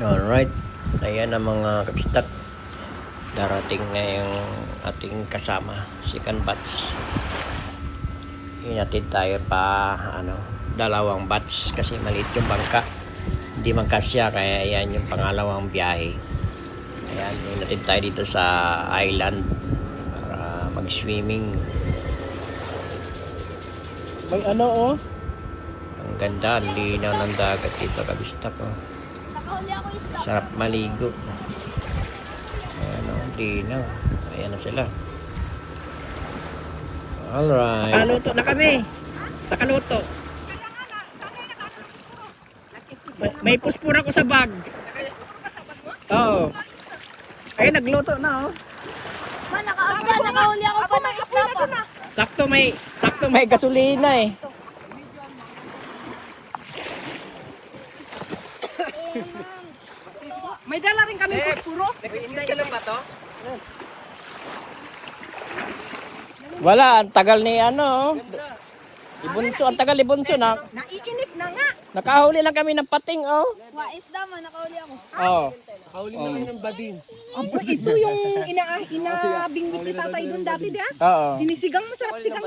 Alright, ayan ang mga kapistak. Darating na yung ating kasama, second batch. Hinatid tayo pa dalawang batch kasi maliit yung bangka. Hindi magkasya, kaya ayan yung pangalawang biyahe. Ayan, hinatid tayo dito sa island para mag-swimming. May oh. Ang ganda, ang linaw ng dagat dito, kapistak oh. Sarap maligo. Ayan o, linaw. Ayan na sila. Alright. Nakaluto na kami. Nakaluto. May puspura ko sa bag. Oo. Ay, nagluto na oh. Man, nakahuli ako pa ng isda pa. Sakto may gasolina eh. May dala rin kami puspuro. Nag-business ka lang ba to? Wala, ang tagal ni Ibunso, ang tagal Ibunso na. Naiinip na nga. Nakahuli lang kami ng pating oh. Wa isda man, nakahuli ako. Oo. Hawli na kami ng bading. Ito yung inabingbit ni tatay doon dati, di ah? Oo. Sinisigang masarap sigang.